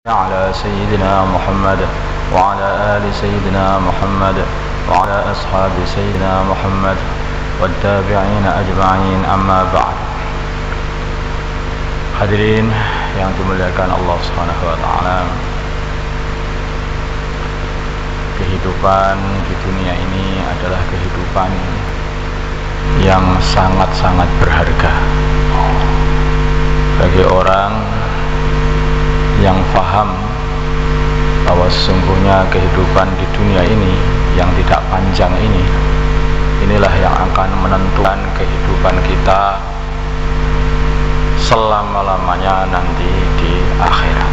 على سيدنا محمد وعلى آل سيدنا محمد وعلى أصحاب سيدنا محمد والتابعين أجمعين أما بعد. Hadirin yang dimuliakan Allah Subhanahu wa taala. Kehidupan di dunia ini adalah kehidupan yang sangat-sangat berharga bagi orang yang paham bahwa sesungguhnya kehidupan di dunia ini yang tidak panjang inilah yang akan menentukan kehidupan kita selama-lamanya nanti di akhirat.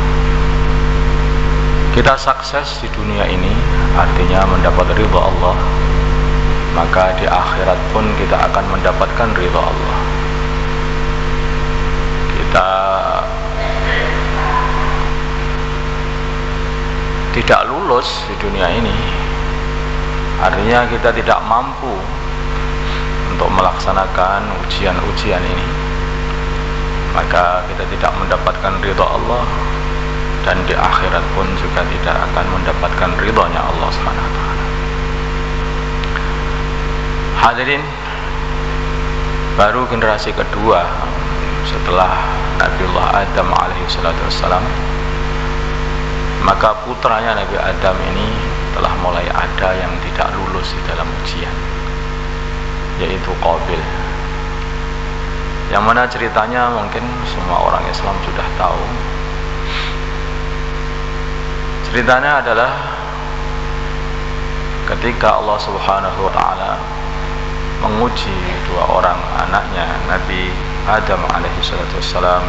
Kita sukses di dunia ini artinya mendapat ridha Allah, maka di akhirat pun kita akan mendapatkan ridha Allah. Kita tidak lulus di dunia ini artinya kita tidak mampu untuk melaksanakan ujian-ujian ini, maka kita tidak mendapatkan ridha Allah, dan di akhirat pun juga tidak akan mendapatkan ridhonya Allah Subhanahu wa taala. Hadirin, baru generasi kedua setelah Nabiullah Adam alaihi salatu wassalam, maka putranya Nabi Adam ini telah mulai ada yang tidak lulus di dalam ujian, yaitu Qabil. Yang mana ceritanya mungkin semua orang Islam sudah tahu. Ceritanya adalah ketika Allah Subhanahu wa taala menguji dua orang anaknya Nabi Adam alaihi salatu wassalam,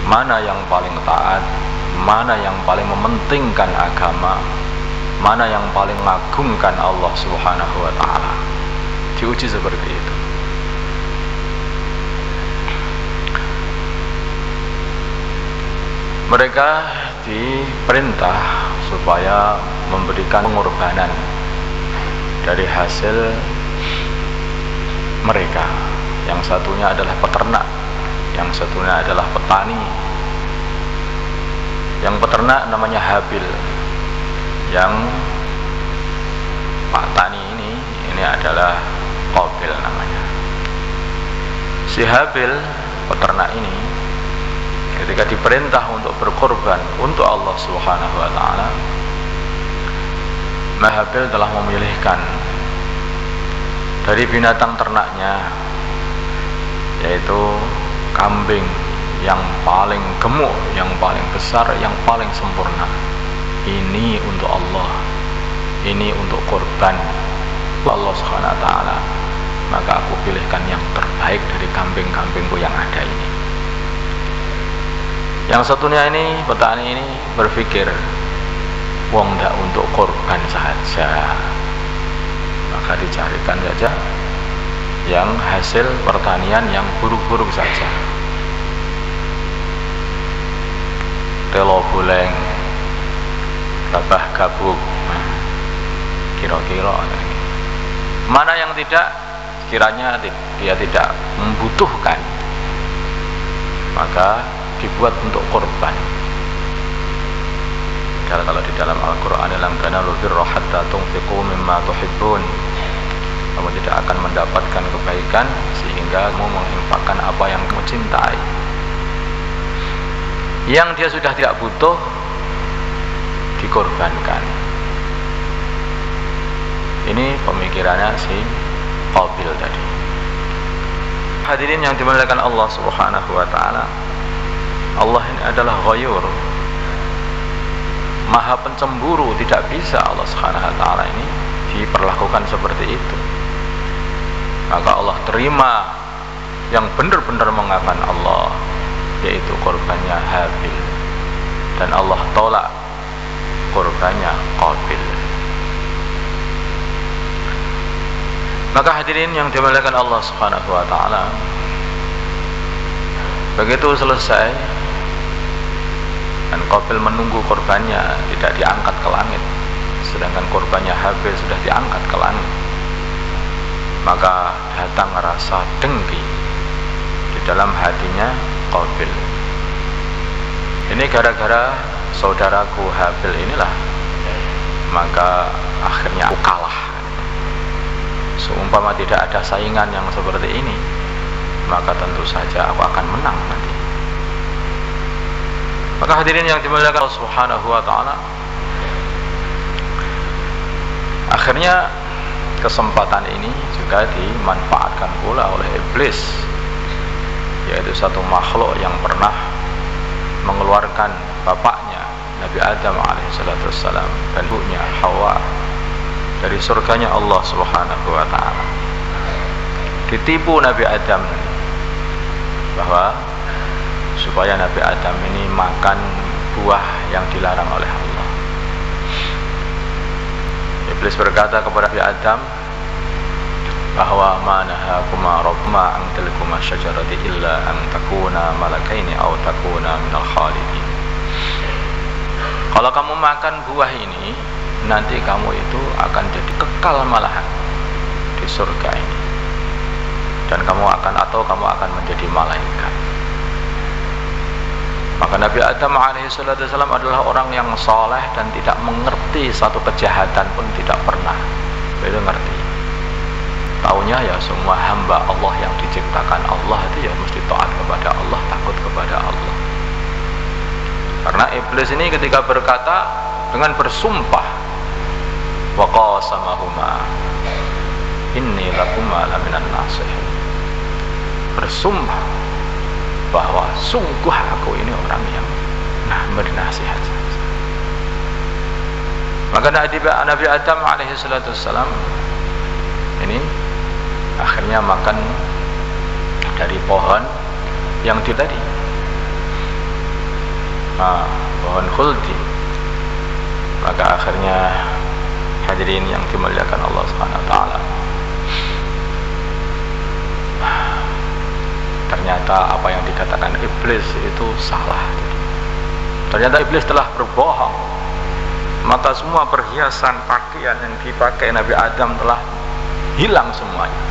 mana yang paling taat, mana yang paling mementingkan agama, mana yang paling mengagungkan Allah Subhanahu wa taala. Diuji seperti itu. Mereka diperintah supaya memberikan pengorbanan dari hasil mereka. Yang satunya adalah peternak, yang satunya adalah petani. Yang peternak namanya Habil, yang Pak Tani ini adalah Qabil namanya. Si Habil peternak ini ketika diperintah untuk berkorban untuk Allah Subhanahu wa taala, Habil telah memilihkan dari binatang ternaknya, yaitu kambing yang paling gemuk, yang paling besar, yang paling sempurna. Ini untuk Allah, ini untuk korban Allah Subhanahu wa taala, maka aku pilihkan yang terbaik dari kambing-kambingku yang ada ini. Yang satunya ini, petani ini berpikir, wong ndak untuk korban saja, maka dicarikan saja yang hasil pertanian yang buruk-buruk saja. Telo buleng, gabah gabuk, kira-kira mana yang tidak, kiranya dia tidak membutuhkan, maka dibuat untuk korban. Kalau di dalam Al-Quran, dalam tanalul birra hatta tunfiqu mimma tuhibbun, kamu tidak akan mendapatkan kebaikan sehingga kamu menginfakkan apa yang kamu cintai. Yang dia sudah tidak butuh dikorbankan. Ini pemikirannya si Qabil tadi. Hadirin yang dimuliakan Allah Subhanahu wa taala, Allah ini adalah Ghayur, Maha Pencemburu. Tidak bisa Allah Subhanahu wa taala ini diperlakukan seperti itu. Maka Allah terima yang benar-benar mengagungkan Allah, yaitu korbannya Habil, dan Allah tolak korbannya Qabil. Maka hadirin yang dimuliakan Allah Subhanahu wa taala, begitu selesai dan Qabil menunggu korbannya tidak diangkat ke langit, sedangkan korbannya Habil sudah diangkat ke langit, maka datang rasa dengki di dalam hatinya Qabil. Ini gara-gara saudaraku Habil inilah, maka akhirnya aku kalah. Seumpama tidak ada saingan yang seperti ini, maka tentu saja aku akan menang nanti. Maka hadirin yang dimuliakan Allah Subhanahu wa taala, akhirnya kesempatan ini juga dimanfaatkan pula oleh iblis, yaitu satu makhluk yang pernah mengeluarkan bapaknya Nabi Adam alaihissalam dan ibunya Hawa dari surganya Allah Subhanahu wa taala. Ditipu Nabi Adam bahwa supaya Nabi Adam ini makan buah yang dilarang oleh Allah. Iblis berkata kepada Nabi Adam bahwa manahakuma rabbuma an tilkuma syajarati illa an takuna malakaini aw takuna minal khalidin. Kalau kamu makan buah ini, nanti kamu itu akan jadi kekal malahan di surga ini, dan kamu akan menjadi malaikat. Maka Nabi Adam alaihissalam adalah orang yang soleh dan tidak mengerti satu kejahatan pun, tidak pernah. Beliau ngerti, taunya ya semua hamba Allah yang diciptakan Allah itu ya mesti taat kepada Allah, takut kepada Allah. Karena iblis ini ketika berkata dengan bersumpah, wa qasamahuma inni lakuma laminan nasihin, bersumpah bahwa sungguh aku ini orang yang bernasihat saja. Maka Nabi Adam alaihissalam ini akhirnya makan dari pohon yang tadi, pohon khuldi. Maka akhirnya hadirin yang dimuliakan Allah Subhanahu wa taala, ternyata apa yang dikatakan iblis itu salah. Ternyata iblis telah berbohong. Maka semua perhiasan pakaian yang dipakai Nabi Adam telah hilang semuanya,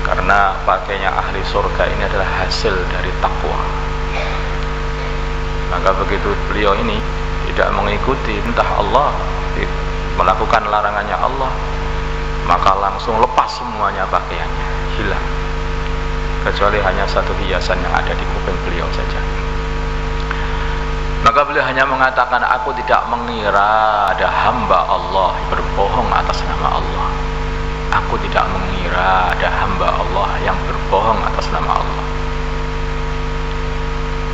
karena pakainya ahli surga ini adalah hasil dari takwa. Maka begitu beliau ini tidak mengikuti perintah Allah, melakukan larangannya Allah, maka langsung lepas semuanya pakaiannya, hilang, kecuali hanya satu hiasan yang ada di kuping beliau saja. Maka beliau hanya mengatakan, aku tidak mengira ada hamba Allah berbohong atas nama Allah. Aku tidak mengira ada hamba Allah yang berbohong atas nama Allah.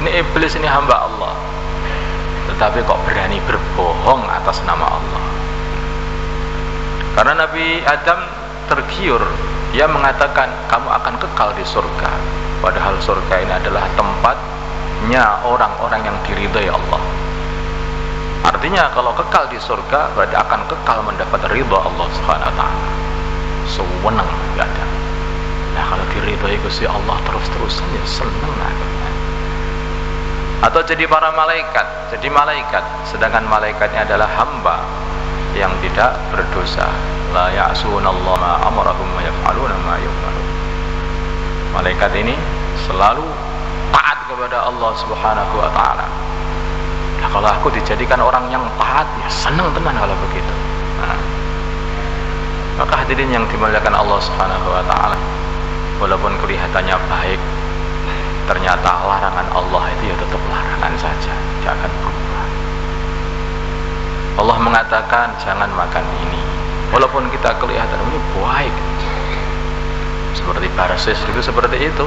Ini iblis, ini hamba Allah, tetapi kok berani berbohong atas nama Allah. Karena Nabi Adam tergiur, dia mengatakan kamu akan kekal di surga, padahal surga ini adalah tempatnya orang-orang yang diridhai Allah. Artinya kalau kekal di surga berarti akan kekal mendapat ridha Allah Subhanahu wa taala. Sewenang Nabi Adam. Nah, kalau diridhai Gusti Allah terus-terusan ya seneng aku. Atau jadi para malaikat, jadi malaikat, sedangkan malaikatnya adalah hamba yang tidak berdosa. La ya'sunallaha ma amarahum wa yaf'aluna ma yu'marun. Malaikat ini selalu taat kepada Allah Subhanahu wa taala. Nah, kalau aku dijadikan orang yang taat, ya senang teman kalau begitu. Nah, maka hadirin yang dimuliakan Allah Subhanahu wa taala, walaupun kelihatannya baik, ternyata larangan Allah itu ya tetap larangan saja, jangan berubah. Allah mengatakan jangan makan ini, walaupun kita kelihatan ini baik. Seperti Barsis dulu seperti itu.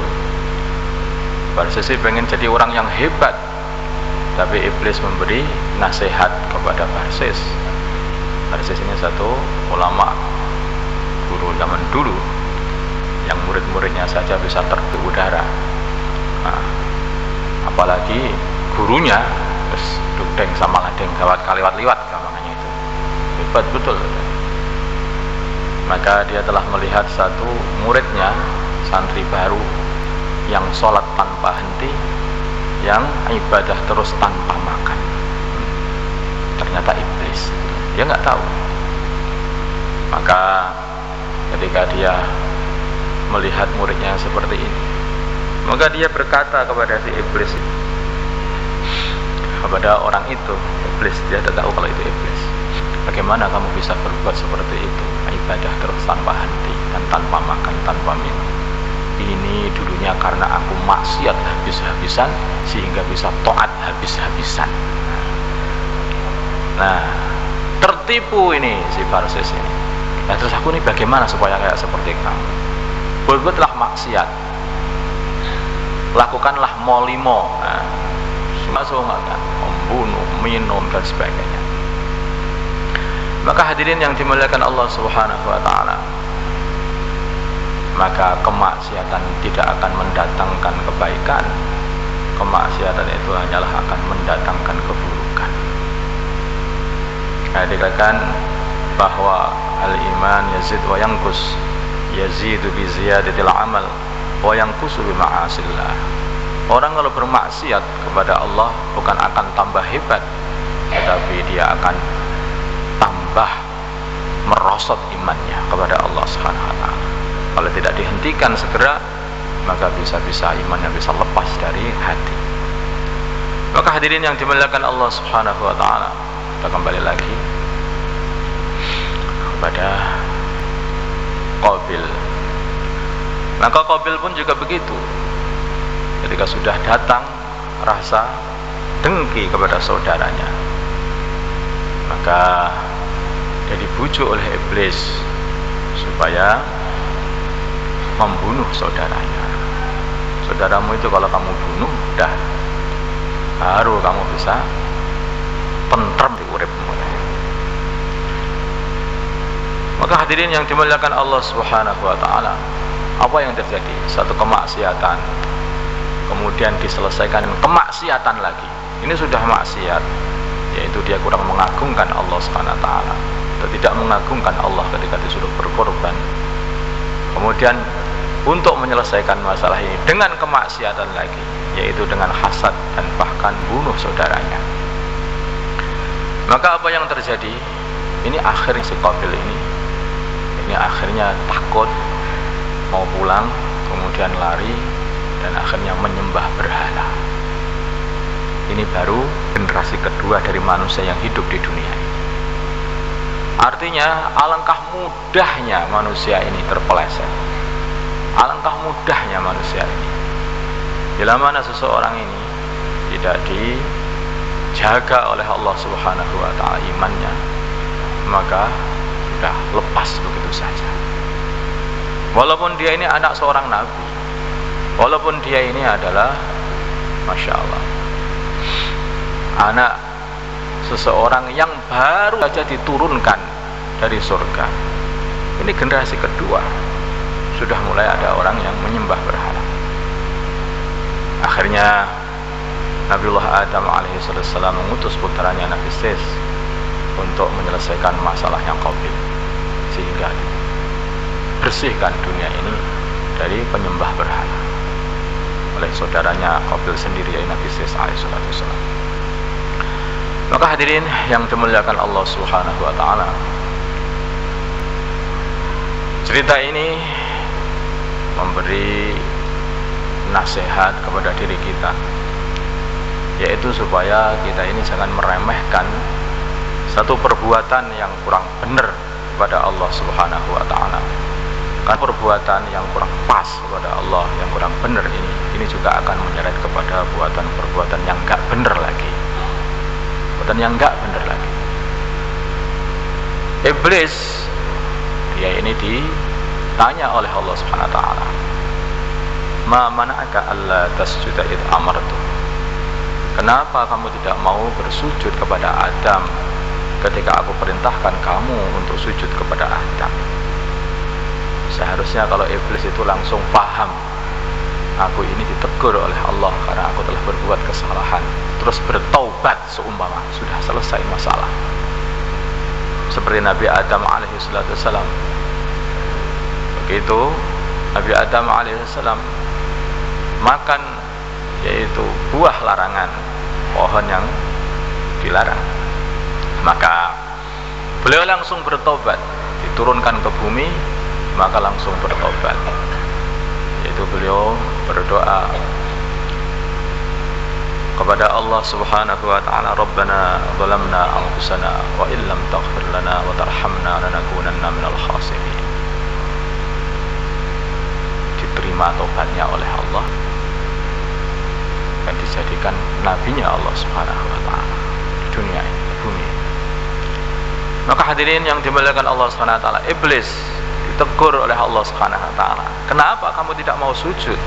Barsis pengen jadi orang yang hebat, tapi iblis memberi nasihat kepada Barsis. Barsis ini satu ulama, guru zaman dulu, yang murid-muridnya saja bisa terbang udara. Nah, apalagi gurunya terus dudeng sama ladeng gawat kaliwat liwat gampangnya itu hebat betul. Maka dia telah melihat satu muridnya, santri baru, yang sholat tanpa henti, yang ibadah terus tanpa makan. Ternyata iblis, dia nggak tahu. Maka ketika dia melihat muridnya seperti ini, maka dia berkata kepada si iblis, kepada orang itu, iblis. Dia tidak tahu kalau itu iblis. Bagaimana kamu bisa berbuat seperti itu? Ibadah terus tanpa henti dan tanpa makan, tanpa minum. Ini dulunya karena aku maksiat habis-habisan sehingga bisa taat habis-habisan. Nah, tertipu ini si Parsis ini. Nah, terus aku ini bagaimana supaya kayak seperti kamu? Berbuatlah maksiat, lakukanlah molimo, langsung akan membunuh, minum dan sebagainya. Maka hadirin yang dimuliakan Allah Subhanahu wa taala, maka kemaksiatan tidak akan mendatangkan kebaikan. Kemaksiatan itu hanyalah akan mendatangkan keburukan. Dikatakan bahwa al-iman yazid wa yanqus, yazidu bi ziyadatil amal wa yanqusu bi ma'asillah. Orang kalau bermaksiat kepada Allah bukan akan tambah hebat, tetapi dia akan tambah merosot imannya kepada Allah Subhanahu wa taala. Kalau tidak dihentikan segera, maka bisa-bisa imannya bisa lepas dari hati. Maka hadirin yang dimuliakan Allah Subhanahu wa taala, kita kembali lagi kepada Qabil. Maka Qabil pun juga begitu. Ketika sudah datang rasa dengki kepada saudaranya, maka dia dibujuk oleh iblis supaya membunuh saudaranya. Saudaramu itu kalau kamu bunuh, dah baru kamu bisa tentrem di uripmu. Maka hadirin yang dimuliakan Allah Subhanahu wa taala, apa yang terjadi? Satu kemaksiatan, kemudian diselesaikan kemaksiatan lagi. Ini sudah maksiat, yaitu dia kurang mengagungkan Allah Subhanahu wa taala, atau tidak mengagungkan Allah ketika disuruh berkorban. Kemudian untuk menyelesaikan masalah ini dengan kemaksiatan lagi, yaitu dengan hasad dan bahkan bunuh saudaranya. Maka apa yang terjadi? Ini akhirnya si Qabil ini akhirnya takut, mau pulang, kemudian lari, dan akhirnya menyembah berhala. Ini baru generasi kedua dari manusia yang hidup di dunia ini. Artinya alangkah mudahnya manusia ini terpeleset, alangkah mudahnya manusia ini. Bila mana seseorang ini tidak dijaga oleh Allah Subhanahu wa taala imannya, maka sudah lepas begitu saja. Walaupun dia ini anak seorang nabi, walaupun dia ini adalah, Masya Allah, anak seseorang yang baru saja diturunkan dari surga. Ini generasi kedua, sudah mulai ada orang yang menyembah berhala. Akhirnya Nabiullah Adam alaihissalam mengutus putranya Nabi Sis untuk menyelesaikan masalahnya Qabil, sehingga bersihkan dunia ini dari penyembah berhala oleh saudaranya Qabil sendiri, yaitu Nabi Sis alaihissalam. Maka hadirin yang dimuliakan Allah Subhanahu wa taala, cerita ini memberi nasihat kepada diri kita, yaitu supaya kita ini jangan meremehkan satu perbuatan yang kurang benar kepada Allah Subhanahu wa taala. Kan perbuatan yang kurang pas kepada Allah, yang kurang benar ini juga akan menyeret kepada perbuatan yang enggak benar lagi. Perbuatan yang enggak benar lagi. Iblis, dia ini ditanya oleh Allah Subhanahu wa taala, "Ma mana'aka alla tasjuda id amartu?" Kenapa kamu tidak mau bersujud kepada Adam ketika aku perintahkan kamu untuk sujud kepada Adam? Seharusnya kalau iblis itu langsung paham, aku ini ditegur oleh Allah karena aku telah berbuat kesalahan, terus bertaubat, seumpama sudah selesai masalah. Seperti Nabi Adam alaihissalam. Begitu Nabi Adam alaihissalam makan, yaitu buah larangan, pohon yang dilarang, maka beliau langsung bertobat, diturunkan ke bumi, maka langsung bertobat, yaitu beliau berdoa kepada Allah Subhanahu wa taala, Rabbana zalamna anfusana wa illam taghfir lana wa tarhamna lanakunanna minal khasirin. Diterima tobatnya oleh Allah dan dijadikan nabinya Allah Subhanahu wa taala di dunia ini, di bumi. Maka hadirin yang dimuliakan Allah Subhanahu wa taala, iblis ditegur oleh Allah Subhanahu wa taala, kenapa kamu tidak mau sujud?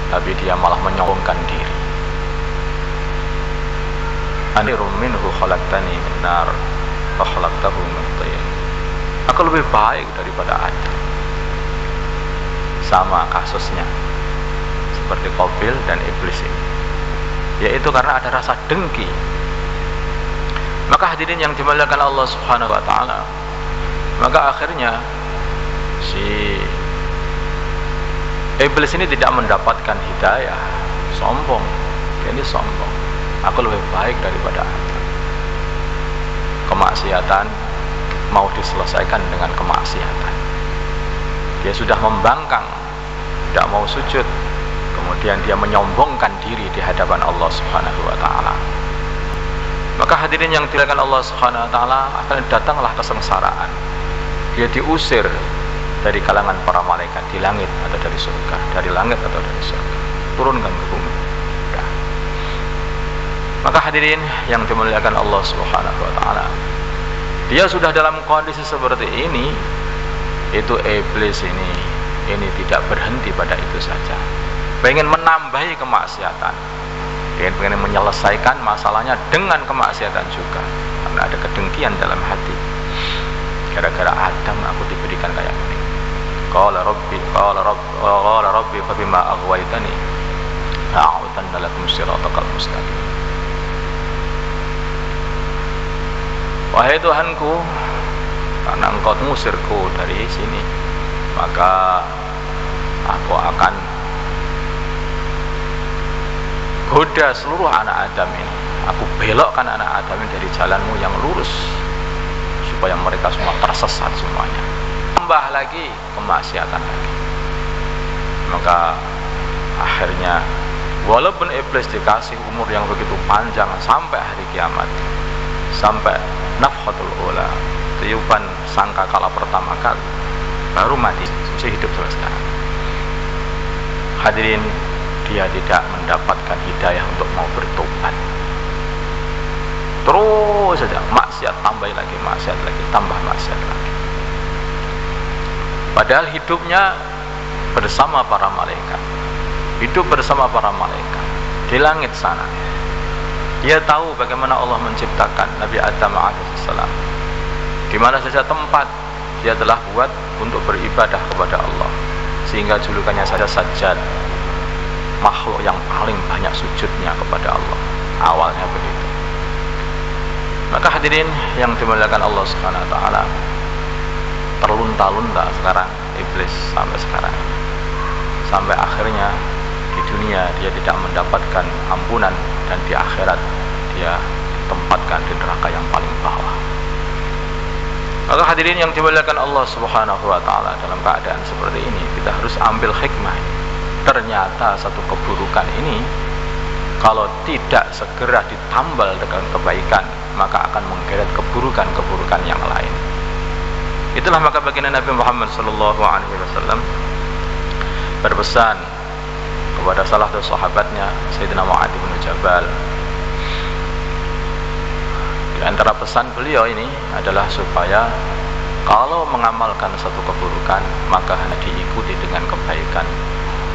Tapi dia malah menyombongkan diri. Anirum minhu khalaqtani min nar wa khalaqtahu min tin. Aku lebih baik daripada Adam. Sama kasusnya seperti Qabil dan iblis ini, yaitu karena ada rasa dengki. Maka hadirin yang dimuliakan Allah Subhanahu wa taala, maka akhirnya si iblis ini tidak mendapatkan hidayah, sombong. Ini sombong, aku lebih baik daripada Adam. Kemaksiatan mau diselesaikan dengan kemaksiatan. Dia sudah membangkang, tidak mau sujud, kemudian dia menyombongkan diri di hadapan Allah Subhanahu wa taala. Maka hadirin yang dimuliakan Allah Subhanahu wa taala, akan datanglah kesengsaraan. Dia diusir dari kalangan para malaikat di langit atau dari surga, dari langit atau dari surga, turunkan ke bumi. Ya. Maka hadirin yang dimuliakan Allah Subhanahu wa taala, dia sudah dalam kondisi seperti ini, itu iblis ini tidak berhenti pada itu saja. Pengen menambahi kemaksiatan, dia pengen menyelesaikan masalahnya dengan kemaksiatan juga, karena ada kedengkian dalam hati. Gara-gara Adam aku diberikan kayak ini. Qala rabbi fa bima aghwaytani a'udanna lakum siratal mustaqim. Wahai Tuhanku, karena engkau mengusirku dari sini, maka aku akan goda seluruh anak Adam ini. Aku belokkan anak Adam ini dari jalanmu yang lurus, supaya mereka semua tersesat semuanya. Tambah lagi kemaksiatan lagi. Maka akhirnya walaupun iblis dikasih umur yang begitu panjang sampai hari kiamat, sampai nafhatul ula, tiupan sangkakala pertama kali, baru mati, masih hidup sampai sekarang. Hadirin, dia tidak mendapatkan hidayah untuk mau bertobat. Terus saja maksiat, tambah lagi maksiat lagi, tambah maksiat lagi. Padahal hidupnya bersama para malaikat, hidup bersama para malaikat di langit sana. Dia tahu bagaimana Allah menciptakan Nabi Adam alaihissalam, di mana saja tempat dia telah buat untuk beribadah kepada Allah, sehingga julukannya saja sajad, makhluk yang paling banyak sujudnya kepada Allah. Awalnya begitu. Maka hadirin yang dimuliakan Allah Subhanahu wa taala, terlunta-lunta sekarang iblis sampai sekarang, sampai akhirnya di dunia dia tidak mendapatkan ampunan, dan di akhirat dia ditempatkan di neraka yang paling bawah. Maka hadirin yang dimuliakan Allah Subhanahu wa taala, dalam keadaan seperti ini kita harus ambil hikmah. Ternyata satu keburukan ini kalau tidak segera ditambal dengan kebaikan, maka akan menggeret keburukan-keburukan yang lain. Itulah maka baginda Nabi Muhammad SAW berpesan kepada salah satu sahabatnya, Sayyidina Mu'adz bin Jabal. Di antara pesan beliau ini adalah supaya kalau mengamalkan satu keburukan, maka hanya diikuti dengan kebaikan,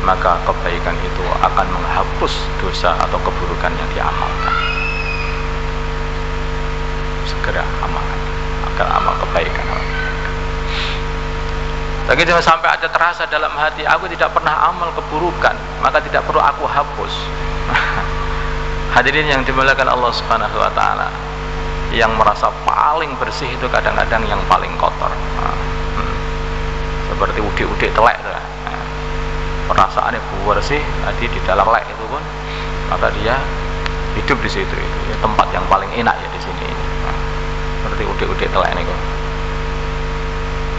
maka kebaikan itu akan menghapus dosa atau keburukan yang diamalkan. Segera amalkan agar amal kebaikan. Tapi jangan sampai ada terasa dalam hati, aku tidak pernah amal keburukan, maka tidak perlu aku hapus. Hadirin yang dimuliakan Allah Subhanahu wa taala, yang merasa paling bersih itu kadang-kadang yang paling kotor. Seperti udik-udik telek itu. Perasaannya bersih tadi di dalam lek itu pun, maka dia hidup di situ. Itu tempat yang paling enak ya di sini. Seperti udik-udik telek ini kok.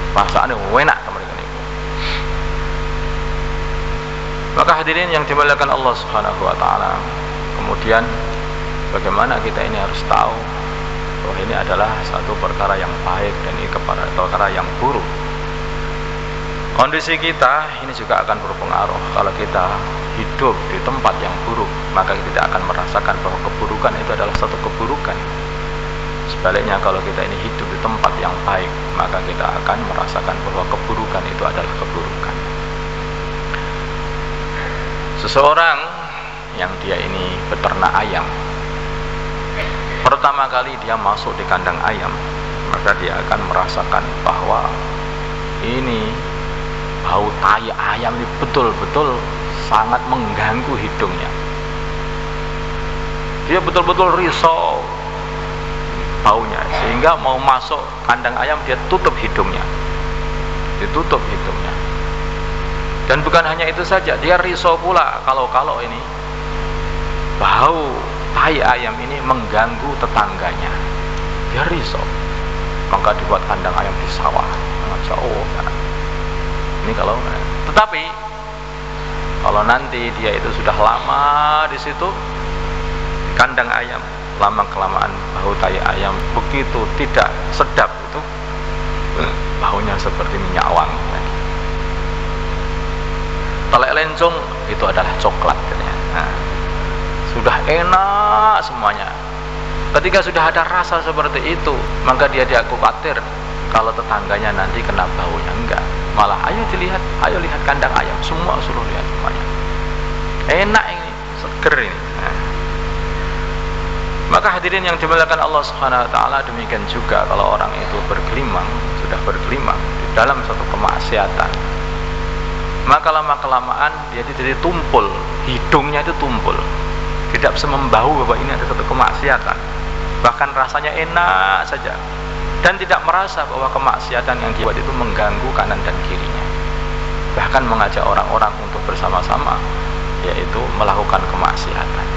Perasaannya enak sama dengan itu. Maka hadirin yang dimuliakan Allah Subhanahu wa taala, Kemudian bagaimana kita ini harus tahu bahwa ini adalah satu perkara yang baik dan ini perkara yang buruk. Kondisi kita ini juga akan berpengaruh. Kalau kita hidup di tempat yang buruk, maka kita akan merasakan bahwa keburukan itu adalah satu keburukan. Sebaliknya, kalau kita ini hidup di tempat yang baik, maka kita akan merasakan bahwa keburukan itu adalah keburukan. Seseorang yang dia ini peternak ayam, pertama kali dia masuk di kandang ayam, maka dia akan merasakan bahwa ini bau tai ayam ini betul-betul sangat mengganggu hidungnya. Dia betul-betul risau baunya, sehingga mau masuk kandang ayam dia tutup hidungnya, ditutup hidungnya. Dan bukan hanya itu saja, dia risau pula kalau ini bau tai ayam ini mengganggu tetangganya. Dia risau, maka dibuat kandang ayam di sawah jauh. Ini tetapi kalau nanti dia itu sudah lama di situ di kandang ayam, lama kelamaan bau tai ayam begitu tidak sedap itu, baunya seperti minyak wangi. Telek lencung itu adalah coklat, nah, sudah enak semuanya. Ketika sudah ada rasa seperti itu, maka dia khawatir kalau tetangganya nanti kena baunya. Enggak, malah ayo lihat kandang ayam, semua suruh lihat semuanya, enak ini, seger ini. Nah, maka hadirin yang dimuliakan Allah Subhanahu wa taala, demikian juga kalau orang itu sudah bergelimang di dalam satu kemaksiatan, maka lama-kelamaan dia jadi tumpul, hidungnya itu tumpul, tidak bisa membau bahwa ini ada satu kemaksiatan, bahkan rasanya enak saja, dan tidak merasa bahwa kemaksiatan yang dibuat itu mengganggu kanan dan kirinya, bahkan mengajak orang-orang untuk bersama-sama yaitu melakukan kemaksiatan.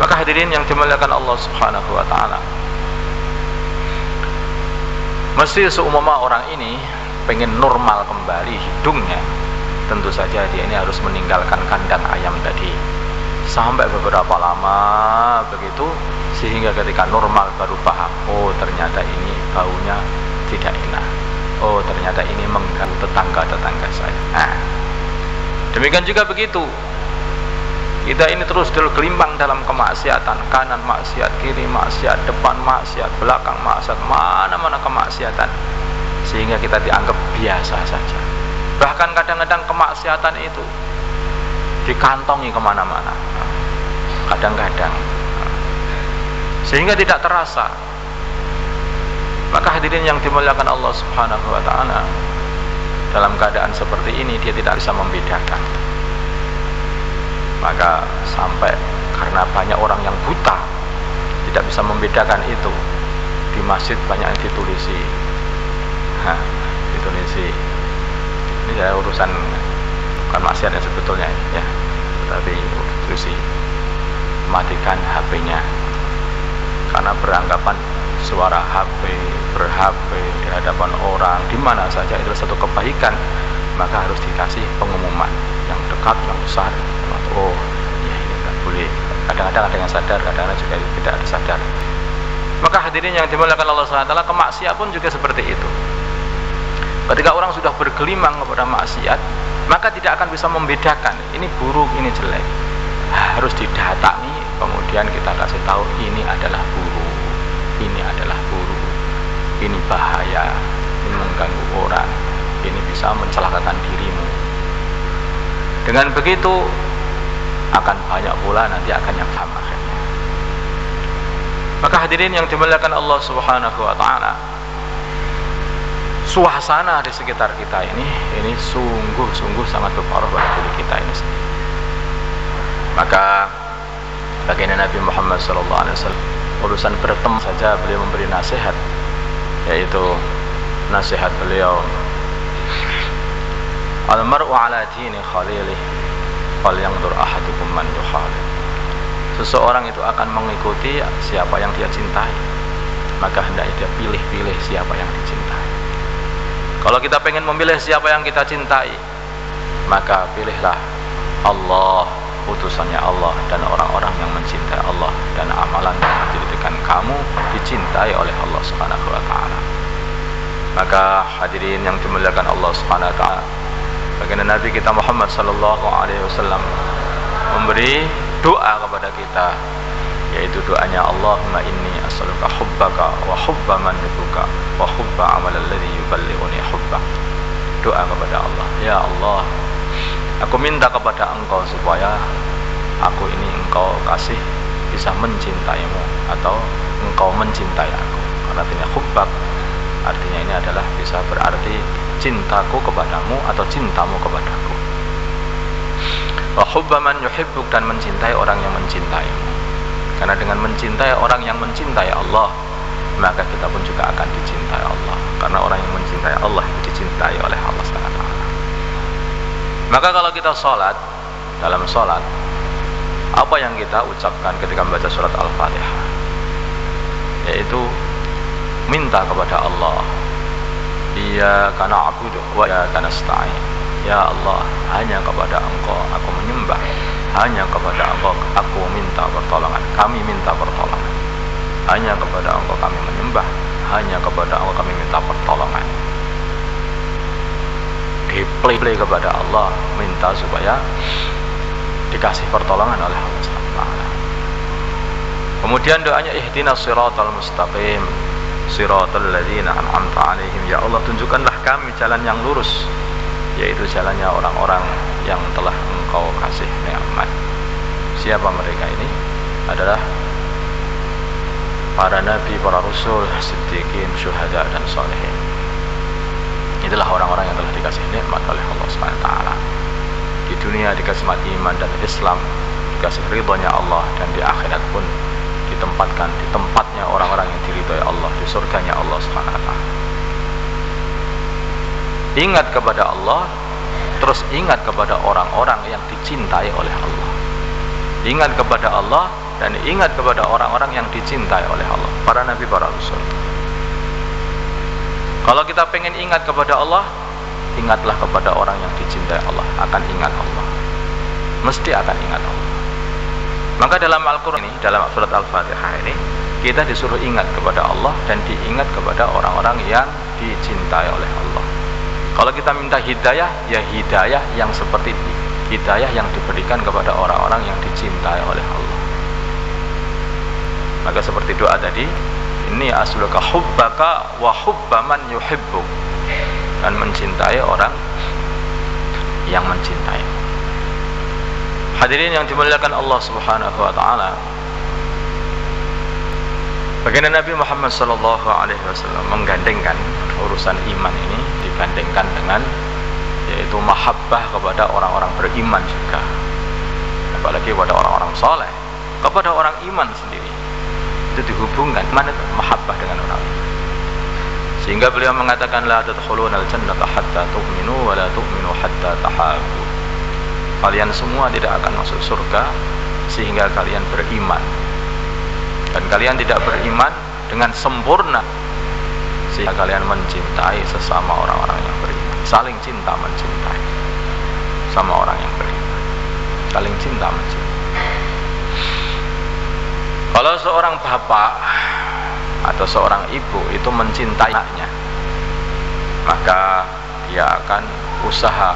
Maka hadirin yang dimuliakan Allah Subhanahu wa taala, mesti seumpama orang ini pengen normal kembali hidungnya, tentu saja dia ini harus meninggalkan kandang ayam tadi sampai beberapa lama begitu, sehingga ketika normal baru paham, oh ternyata ini baunya tidak enak, oh ternyata ini mengganggu tetangga saya. Nah, demikian juga begitu, kita ini terus bergelimbang dalam kemaksiatan, kanan maksiat, kiri maksiat, depan maksiat, belakang maksiat, mana-mana kemaksiatan, sehingga kita dianggap biasa saja. Bahkan kadang-kadang kemaksiatan itu dikantongi kemana-mana, kadang-kadang, sehingga tidak terasa. Maka hadirin yang dimuliakan Allah Subhanahu wa taala, dalam keadaan seperti ini dia tidak bisa membedakan. Maka sampai karena banyak orang yang buta tidak bisa membedakan itu, di masjid banyak yang ditulisi, ini saya urusan bukan maksiat yang sebetulnya ya, tetapi ditulisi matikan HP-nya karena beranggapan suara HP, ber-HP di hadapan orang di mana saja itu satu kebaikan, maka harus dikasih pengumuman yang dekat, yang besar. Oh ya, ini tidak boleh. Kadang-kadang ada yang sadar, kadang-kadang juga tidak ada sadar. Maka hadirin yang dimuliakan Allah SWT, kemaksiat pun juga seperti itu. Ketika orang sudah bergelimang kepada maksiat, maka tidak akan bisa membedakan ini buruk, ini jelek. Harus didatangi, kemudian kita kasih tahu ini adalah buruk, ini adalah buruk, ini bahaya, ini mengganggu orang, ini bisa mencelakakan dirimu. Dengan begitu akan banyak pula nanti akan yang sama akhirnya. Maka hadirin yang dimuliakan Allah Subhanahu wa taala, suasana di sekitar kita ini sungguh-sungguh sangat berpengaruh pada diri kita ini sendiri. Maka baginda Nabi Muhammad SAW, urusan berteman saja beliau memberi nasihat, yaitu nasihat beliau, al-mar'u ala dini khalilih falyanzur ahadukum man yukhalil. Seseorang itu akan mengikuti siapa yang dia cintai, maka hendaknya dia pilih-pilih siapa yang dicintai. Kalau kita pengen memilih siapa yang kita cintai, maka pilihlah Allah utusannya Allah dan orang-orang yang mencintai Allah, dan amalan yang menjadikan kamu dicintai oleh Allah Subhanahu wa taala. Maka hadirin yang dimuliakan Allah Subhanahu wa taala, baginda Nabi kita Muhammad sallallahu alaihi wasallam memberi doa kepada kita, yaitu doanya Allahumma inni as'aluka hubbaka wa hubba man yuhibbuka wa hubba amal alladhi yuballighuni hubbak. Doa kepada Allah, ya Allah, aku minta kepada Engkau supaya aku ini Engkau kasih bisa mencintaimu, atau Engkau mencintai aku. Karena artinya hubbak, artinya ini adalah bisa berarti cintaku kepadamu atau cintamu kepadaku. Wa hubba man yuhibbuk, dan mencintai orang yang mencintaimu. Karena dengan mencintai orang yang mencintai Allah, maka kita pun juga akan dicintai Allah. Karena orang yang mencintai Allah dicintai oleh Allah SWT. Maka kalau kita sholat, dalam sholat, apa yang kita ucapkan ketika membaca surat Al-Fatihah? Yaitu minta kepada Allah, iyyaka na'budu wa iyyaka nasta'in. Ya Allah, hanya kepada Engkau aku menyembah, hanya kepada Engkau aku minta pertolongan, kami minta pertolongan. Hanya kepada Engkau kami menyembah, hanya kepada Engkau kami minta pertolongan. Diplay kepada Allah, minta supaya dikasih pertolongan oleh Allah SWT. Kemudian doanya ihdinas siratal mustaqim, siratal ladzina an'amta 'alaihim. Ya Allah, tunjukkanlah kami jalan yang lurus, yaitu jalannya orang-orang yang telah Engkau kasih nikmat. Siapa mereka ini? Adalah para nabi, para rasul, siddiqin, syuhada, dan sholihin. Itulah orang-orang yang telah dikasih nikmat oleh Allah SWT. Di dunia dikasih nikmat iman dan Islam, dikasih ridhonya Allah, dan di akhirat pun ditempatkan di tempatnya orang-orang yang diridhoi Allah, di surganya Allah SWT. Ingat kepada Allah, terus ingat kepada orang-orang yang dicintai oleh Allah. Ingat kepada Allah dan ingat kepada orang-orang yang dicintai oleh Allah, para nabi, para rasul. Kalau kita pengen ingat kepada Allah, ingatlah kepada orang yang dicintai Allah, akan ingat Allah, mesti akan ingat Allah. Maka dalam Al-Quran ini, dalam surat Al-Fatihah ini, kita disuruh ingat kepada Allah dan diingat kepada orang-orang yang dicintai oleh Allah. Kalau kita minta hidayah, ya hidayah yang seperti ini, hidayah yang diberikan kepada orang-orang yang dicintai oleh Allah. Maka seperti doa tadi, ini asluka hubbaka wa hubba man yuhibbuk, dan mencintai orang yang mencintai. Hadirin yang dimuliakan Allah Subhanahu wa taala, baginda Nabi Muhammad sallallahu alaihi wasallam menggandengkan urusan iman ini, digandengkan dengan yaitu mahabbah kepada orang-orang beriman juga, apalagi kepada orang-orang soleh, kepada orang iman sendiri. Itu dihubungkan, mana itu mahabbah dengan orang iman. Sehingga beliau mengatakan la tadkhulunal jannata hatta tu'minu wa la tu'minu hatta tahabbu. Kalian semua tidak akan masuk surga sehingga kalian beriman, dan kalian tidak beriman dengan sempurna sehingga kalian mencintai sesama orang-orang yang beriman. Saling cinta mencintai sama orang yang beriman, saling cinta mencintai. Kalau seorang bapak atau seorang ibu itu mencintai anaknya, maka dia akan usaha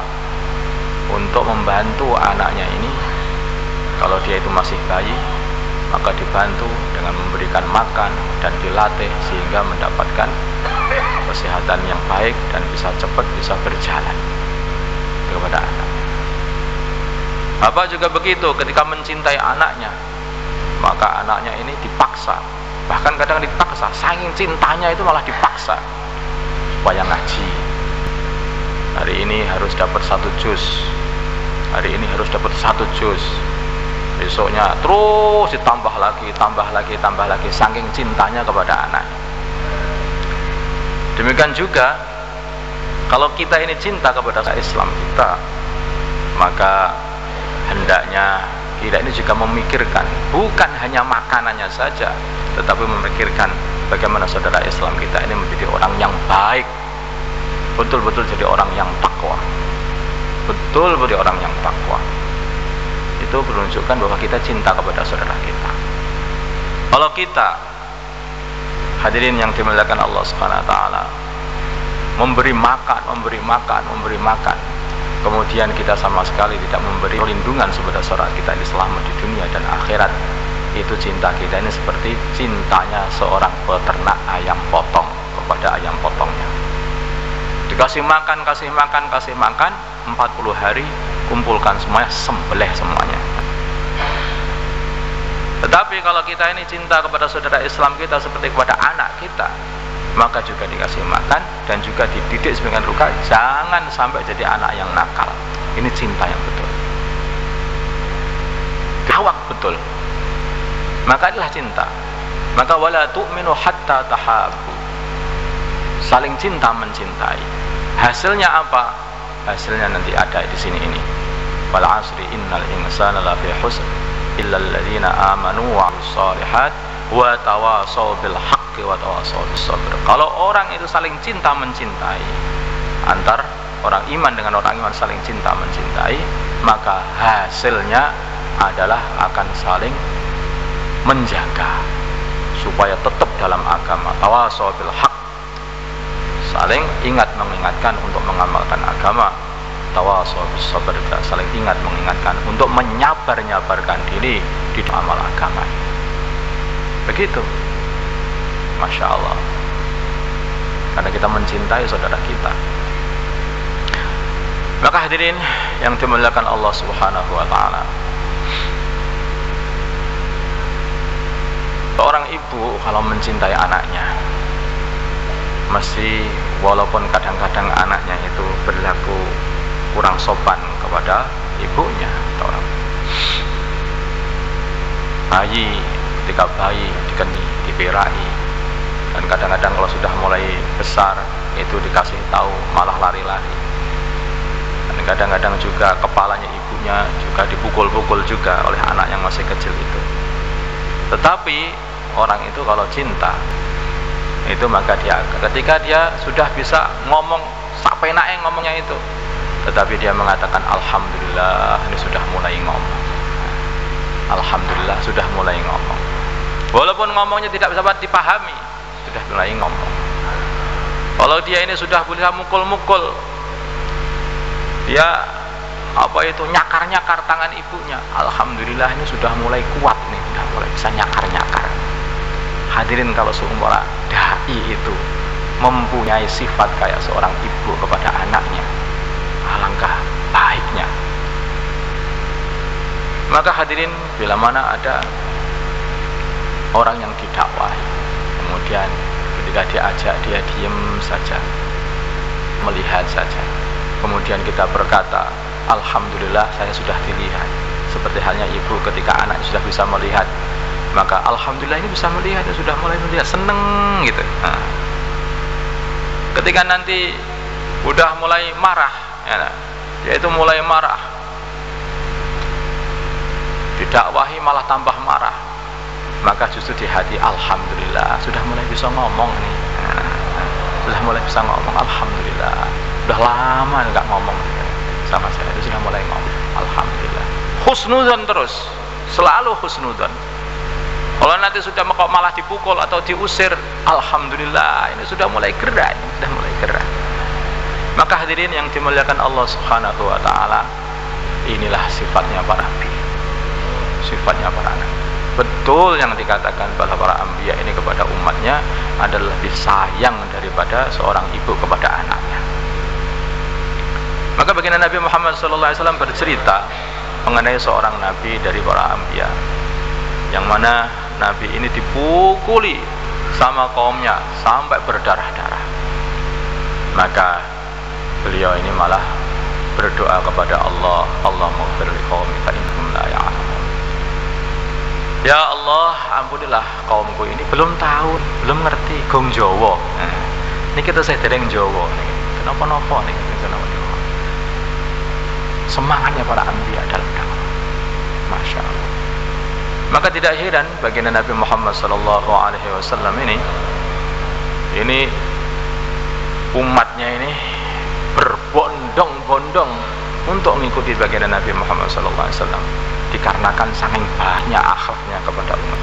untuk membantu anaknya ini. Kalau dia itu masih bayi, maka dibantu dengan memberikan makan dan dilatih sehingga mendapatkan kesehatan yang baik dan bisa cepat bisa berjalan kepada anak. Bapak juga begitu, ketika mencintai anaknya, maka anaknya ini dipaksa, bahkan kadang dipaksa, saking cintanya itu malah dipaksa supaya ngaji. Hari ini harus dapat 1 juz, hari ini harus dapat 1 juz, besoknya terus ditambah lagi, tambah lagi, tambah lagi, saking cintanya kepada anak. Demikian juga kalau kita ini cinta kepada Islam kita, maka hendaknya kita ini juga memikirkan bukan hanya makanannya saja, tetapi memikirkan bagaimana saudara Islam kita ini menjadi orang yang baik, betul-betul jadi orang yang takwa, betul-betul orang yang takwa. Itu itu menunjukkan bahwa kita cinta kepada saudara kita. Kalau kita, hadirin yang dimuliakan Allah Subhanahu wa taala, memberi makan, kemudian kita sama sekali tidak memberi perlindungan kepada saudara kita ini selamat di dunia dan akhirat, itu cinta kita ini seperti cintanya seorang peternak ayam potong kepada ayam potongnya. Dikasih makan, 40 hari, kumpulkan semuanya, sembelih semuanya. Tetapi kalau kita ini cinta kepada saudara Islam kita seperti kepada anak kita, maka juga dikasih makan dan juga dididik sedemikian rupa, jangan sampai jadi anak yang nakal. Ini cinta yang betul, gawat betul. Maka inilah cinta. Maka wala tu'minu hatta tahabu, saling cinta mencintai. Hasilnya apa? Hasilnya nanti ada di sini ini. Wal asri innal insana lafi khusr illa alladziina aamanu wa 'amilus shalihat wa tawashaw bil haqqi wa tawashaw bis sabr. Kalau orang itu saling cinta mencintai, antar orang iman dengan orang iman saling cinta mencintai, maka hasilnya adalah akan saling menjaga supaya tetap dalam agama. Tawashaw bil haqq, saling ingat mengingatkan untuk mengamalkan agama. Tawashaw bis sabr, saling ingat mengingatkan untuk menyabar-nyabarkan diri di amal agama. Begitu, Masya Allah, karena kita mencintai saudara kita. Maka hadirin yang dimuliakan Allah Subhanahu wa ta'ala, seorang ibu kalau mencintai anaknya, mesti walaupun kadang-kadang anaknya itu berlaku kurang sopan kepada ibunya atau orang bayi, ketika bayi dikeni, diberai, dan kadang-kadang kalau sudah mulai besar itu dikasih tahu malah lari-lari, dan kadang-kadang juga kepalanya ibunya juga dipukul-pukul juga oleh anak yang masih kecil itu. Tetapi orang itu kalau cinta itu, maka dia ketika dia sudah bisa ngomong sampai naik ngomongnya itu, tetapi dia mengatakan alhamdulillah, ini sudah mulai ngomong. Alhamdulillah sudah mulai ngomong. Walaupun ngomongnya tidak bisa dipahami, sudah mulai ngomong. Kalau dia ini sudah bisa mukul-mukul, dia nyakar-nyakar tangan ibunya, alhamdulillah ini sudah mulai kuat nih, sudah mulai bisa nyakar-nyakar. Hadirin, kalau seumpama dai itu mempunyai sifat kayak seorang ibu kepada anaknya, alangkah baiknya. Maka hadirin, bila mana ada orang yang didakwahi, kemudian ketika diajak dia diam saja, melihat saja, kemudian kita berkata alhamdulillah saya sudah dilihat, seperti halnya ibu ketika anak sudah bisa melihat, maka alhamdulillah ini bisa melihat, sudah mulai melihat, seneng gitu. Nah, ketika nanti udah mulai marah, ya, yaitu mulai marah, didakwahi malah tambah marah, maka justru di hati alhamdulillah sudah mulai bisa ngomong nih. Nah, sudah mulai bisa ngomong, alhamdulillah, udah lama nggak ngomong sama saya, itu sudah mulai ngomong, alhamdulillah. Husnudzon terus, selalu husnudzon. Kalau nanti sudah malah dipukul atau diusir, alhamdulillah ini sudah mulai gerak, sudah mulai gerak. Maka hadirin yang dimuliakan Allah Subhanahu wa ta'ala, inilah sifatnya para nabi, sifatnya para nabi. Betul yang dikatakan bahwa para anbiya ini kepada umatnya adalah lebih sayang daripada seorang ibu kepada anaknya. Maka baginda Nabi Muhammad SAW bercerita mengenai seorang nabi dari para anbiya, yang mana nabi ini dipukuli sama kaumnya sampai berdarah-darah. Maka beliau ini malah berdoa kepada Allah, Allahumma ighfir li qaumi fa innahum la ya'lamun. Ya Allah, ampunilah kaumku ini belum tahu, belum ngerti gong Jawa. Nah, ini kita saya dereng Jawa nih. Kenapa-napa nih? Semangatnya para anbiya dalam dakwah, Masya Allah. Maka tidak heran baginda Nabi Muhammad SAW ini umatnya ini berbondong-bondong untuk mengikuti baginda Nabi Muhammad SAW. dikarenakan saking banyak akhlaknya kepada umat.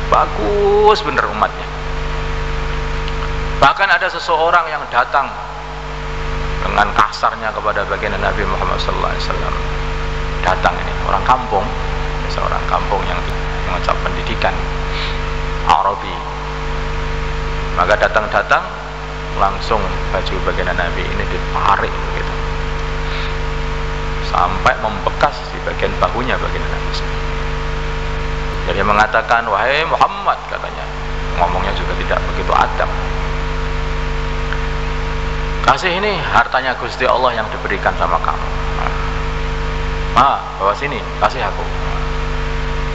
Bagus bener umatnya. Bahkan ada seseorang yang datang dengan kasarnya kepada baginda Nabi Muhammad SAW. Datang ini orang kampung, seorang kampung yang mengecap pendidikan Arabi. Maka datang langsung baju baginda Nabi ini ditarik gitu, sampai membekas di bagian bahunya baginda Nabi. Jadi mengatakan, wahai Muhammad, katanya, ngomongnya juga tidak begitu adab. Kasih ini hartanya Gusti Allah yang diberikan sama kamu. Bawa sini, kasih aku.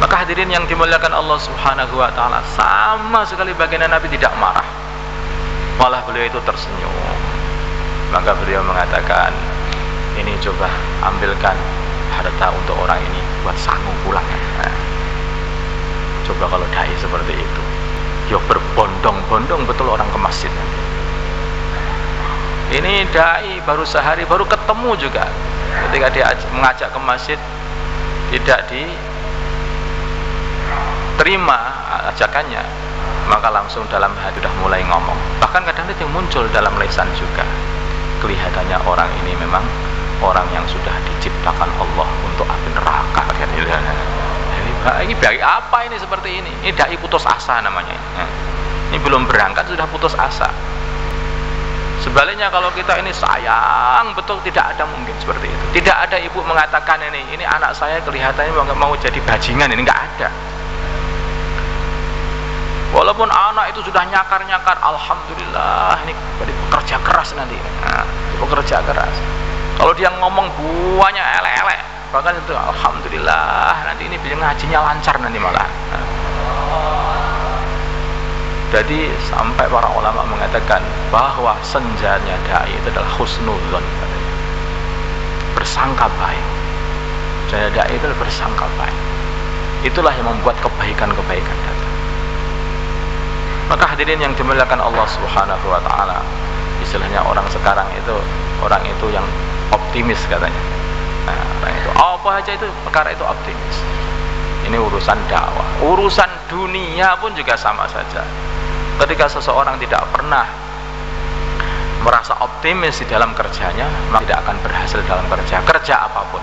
Maka hadirin yang dimuliakan Allah Subhanahu wa taala, sama sekali baginda Nabi tidak marah. Malah beliau itu tersenyum. Maka beliau mengatakan, ini coba ambilkan harta untuk orang ini buat sanggup pulang. Coba kalau dai seperti itu, yo berbondong-bondong betul orang ke masjid. Ini dai baru sehari, baru ketemu juga. Ketika dia mengajak ke masjid, tidak diterima ajakannya, maka langsung dalam hati sudah mulai ngomong. Bahkan kadang itu muncul dalam lisan juga. Kelihatannya orang ini memang orang yang sudah diciptakan Allah untuk api neraka. Ini baik apa ini seperti ini? Ini dai putus asa namanya. Ini belum berangkat sudah putus asa. Sebaliknya kalau kita ini sayang betul, tidak ada mungkin seperti itu. Tidak ada ibu mengatakan ini anak saya kelihatannya mau jadi bajingan, ini nggak ada. Walaupun anak itu sudah nyakar-nyakar, alhamdulillah ini bekerja keras nanti. Bekerja keras. Kalau dia ngomong buahnya elek-elek, bahkan itu alhamdulillah nanti ini ngajinya lancar nanti malah. Jadi sampai para ulama mengatakan bahwa senjanya dai itu adalah husnudzon, bersangka baik. Senjata dai itu bersangka baik. Itulah yang membuat kebaikan-kebaikan datang. Maka hadirin yang dimuliakan Allah Subhanahu wa taala, istilahnya orang sekarang itu orang itu yang optimis katanya. Orang itu apa aja itu perkara itu optimis. Ini urusan dakwah, urusan dunia pun juga sama saja. Ketika seseorang tidak pernah merasa optimis di dalam kerjanya, maka tidak akan berhasil dalam kerja apapun.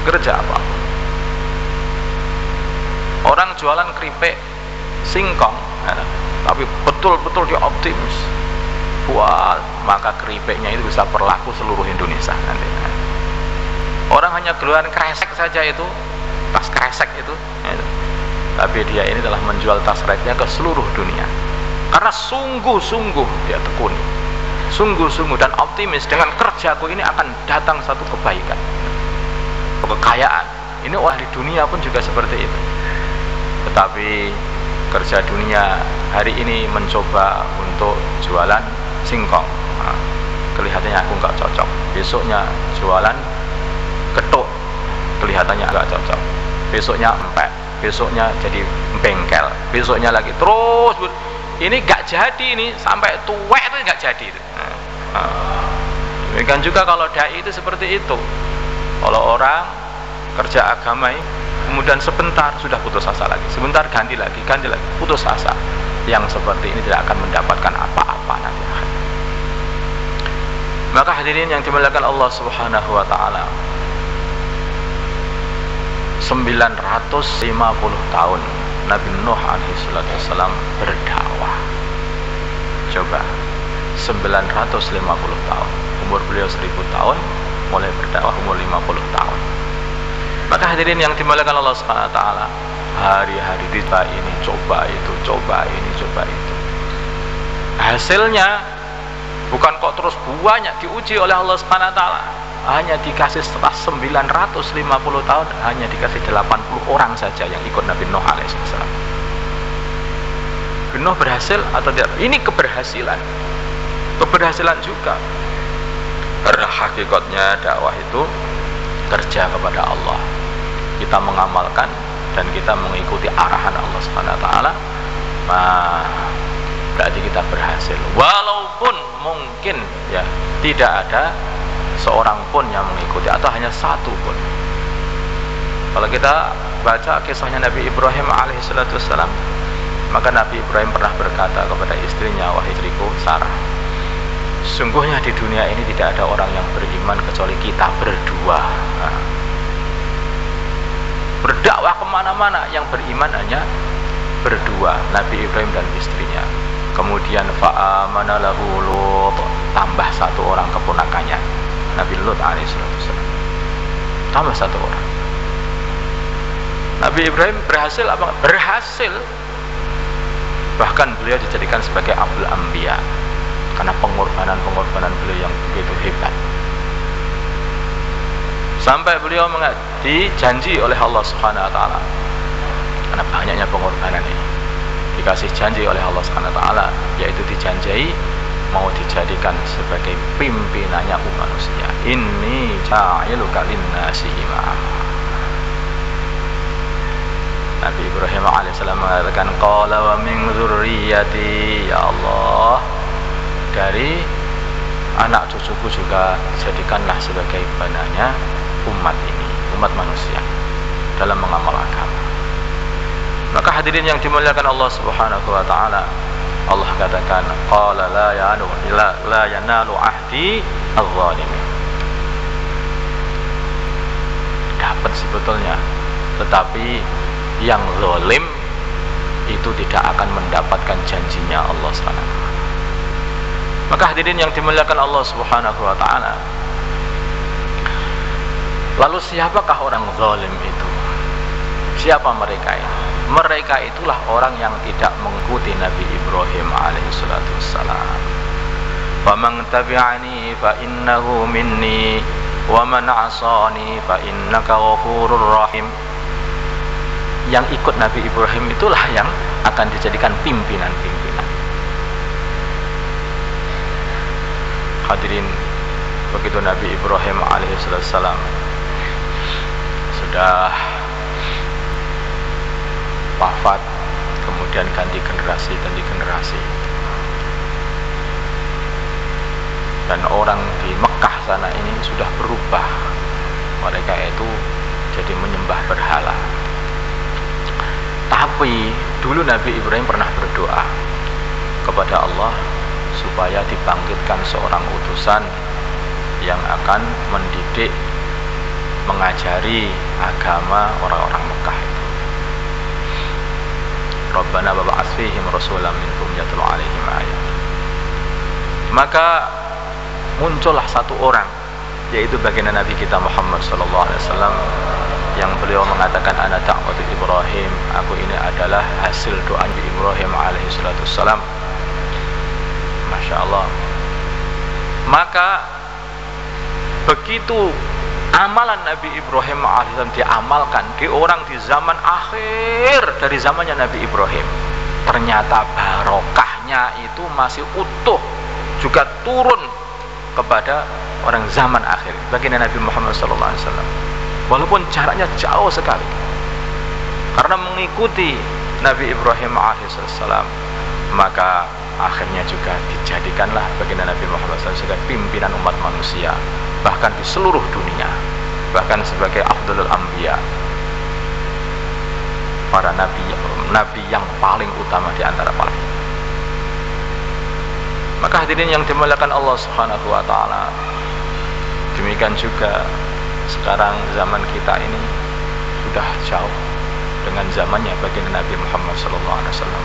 Kerja apapun. Orang jualan keripik, singkong, tapi betul-betul dia optimis. Wah, maka keripiknya itu bisa berlaku seluruh Indonesia nanti. Orang hanya geluan kresek saja itu, tas kresek itu. Tapi dia ini telah menjual tas kresek ke seluruh dunia. Karena sungguh-sungguh dia tekuni, sungguh-sungguh dan optimis dengan kerjaku ini akan datang satu kebaikan, kekayaan. Ini orang di dunia pun juga seperti itu. Tetapi kerja dunia hari ini mencoba untuk jualan singkong, kelihatannya aku nggak cocok. Besoknya jualan getuk, kelihatannya agak cocok. Besoknya empek, besoknya jadi bengkel, besoknya lagi terus. Ini gak jadi, ini sampai tua itu gak jadi. Demikian juga kalau dai itu seperti itu. Kalau orang kerja agama ini, kemudian sebentar sudah putus asa lagi, sebentar ganti lagi, putus asa. Yang seperti ini tidak akan mendapatkan apa-apa nanti. Maka hadirin yang dimuliakan Allah Subhanahu wa taala, 950 tahun Nabi Nuh alaihi salatu wassalam berdakwah. Coba 950 tahun, umur beliau 1000 tahun, mulai berdakwah umur 50 tahun. Maka hadirin yang dimuliakan Allah Subhanahu wa taala, hari-hari kita ini coba itu, coba ini, coba itu. Hasilnya bukan kok terus banyak diuji oleh Allah Subhanahu wa taala. Hanya dikasih setelah 950 tahun, hanya dikasih 80 orang saja yang ikut Nabi Nuh alaihissalam. Nabi Nuh berhasil atau tidak? Ini keberhasilan juga. Karena hakikatnya dakwah itu kerja kepada Allah. Kita mengamalkan dan kita mengikuti arahan Allah Subhanahu wa taala, berarti kita berhasil. Walaupun mungkin ya tidak ada seorang pun yang mengikuti atau hanya satu pun. Kalau kita baca kisahnya Nabi Ibrahim alaihissalam, maka Nabi Ibrahim pernah berkata kepada istrinya, wahai istriku Sarah, sungguhnya di dunia ini tidak ada orang yang beriman kecuali kita berdua. Berdakwah kemana-mana yang beriman hanya berdua, Nabi Ibrahim dan istrinya. Kemudian fa'amana lahu Lut, tambah satu orang keponakannya, Nabi Lut alaihissalam, tambah satu orang. Nabi Ibrahim berhasil apa? Berhasil. Bahkan beliau dijadikan sebagai Abul Anbiya karena pengorbanan beliau yang begitu hebat. Sampai beliau dijanji oleh Allah Subhanahu wa taala. Karena banyaknya pengorbanan ini, dikasih janji oleh Allah Subhanahu wa taala, yaitu dijanjai mau dijadikan sebagai pimpinannya umat manusia. Inni ja'iluka lin-nasi imama. Nabi Ibrahim alaihissalam mengatakan, qala wa min dzurriyyati, ya Allah, dari anak cucuku juga jadikanlah sebagai bananya umat ini, umat manusia dalam mengamal agama. Maka hadirin yang dimuliakan Allah Subhanahu wa taala, Allah katakan, qala la yanalu ahdi adh-dhalimin. Dapat sebetulnya, tetapi yang zalim itu tidak akan mendapatkan janjinya Allah SWT. Maka hadirin yang dimuliakan Allah Subhanahu wa taala, lalu siapakah orang zalim itu? Siapa mereka ini? Mereka itulah orang yang tidak mengikuti Nabi Ibrahim alaihissalam. Faman tabi'ani fa innahu minni wa man 'asani fa innaka ghafurur rahim. Yang ikut Nabi Ibrahim itulah yang akan dijadikan pimpinan-pimpinan. Hadirin, begitu Nabi Ibrahim alaihissalam sudah wafat, kemudian ganti generasi, dan orang di Mekah sana ini sudah berubah. Mereka itu jadi menyembah berhala. Tapi dulu Nabi Ibrahim pernah berdoa kepada Allah supaya dibangkitkan seorang utusan yang akan mendidik, mengajari agama orang-orang Mekah itu. Rabbana wab'ats fihim rasulan minhum yatlu 'alaihim ayat. Maka muncullah satu orang, yaitu baginda Nabi kita Muhammad sallallahu alaihi wasallam, yang beliau mengatakan, ana da'watu Ibrahim, aku ini adalah hasil doa Nabi Ibrahim alaihi salatu wassalam. Masya Allah. Maka begitu amalan Nabi Ibrahim alaihissalam diamalkan di orang di zaman akhir dari zamannya Nabi Ibrahim, ternyata barokahnya itu masih utuh, juga turun kepada orang zaman akhir baginda Nabi Muhammad SAW, walaupun jaraknya jauh sekali. Karena mengikuti Nabi Ibrahim alaihissalam, maka akhirnya juga dijadikanlah baginda Nabi Muhammad SAW sebagai pimpinan umat manusia, bahkan di seluruh dunia, bahkan sebagai Afdalul Anbiya, para nabi yang paling utama di antara para. Maka hadirin yang dimuliakan Allah Subhanahu wa taala, demikian juga sekarang zaman kita ini sudah jauh dengan zamannya baginda Nabi Muhammad SAW.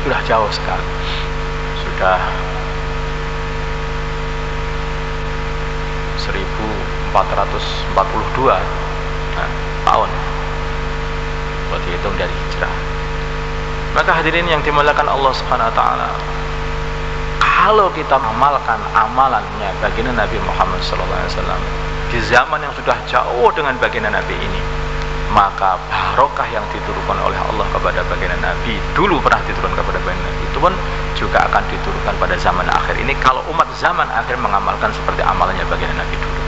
Sudah jauh sekali. Sudah 1442 tahun buat dihitung dari hijrah. Maka hadirin yang dimuliakan Allah Subhanahu wa taala, kalau kita mengamalkan amalannya baginda Nabi Muhammad SAW di zaman yang sudah jauh dengan baginda Nabi ini, maka barokah yang diturunkan oleh Allah kepada baginda Nabi, dulu pernah diturunkan kepada baginda Nabi, itu pun juga akan diturunkan pada zaman akhir ini, kalau umat zaman akhir mengamalkan seperti amalannya baginda Nabi dulu.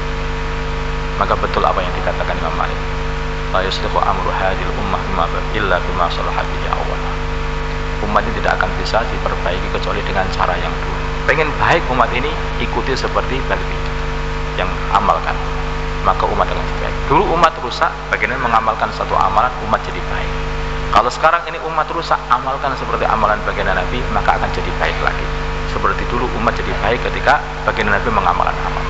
Maka betul apa yang dikatakan Imam Malik, la yuslihu amru hadhil ummah illa bima salaha bihi awwal. Umat ini tidak akan bisa diperbaiki kecuali dengan cara yang dulu. Pengen baik umat ini, ikuti seperti Nabi yang amalkan. maka umat akan jadi baik. Dulu umat rusak, bagaimana mengamalkan satu amalan, umat jadi baik. Kalau sekarang ini umat rusak, amalkan seperti amalan baginda Nabi, maka akan jadi baik lagi. Seperti dulu umat jadi baik ketika baginda Nabi mengamalkan amal,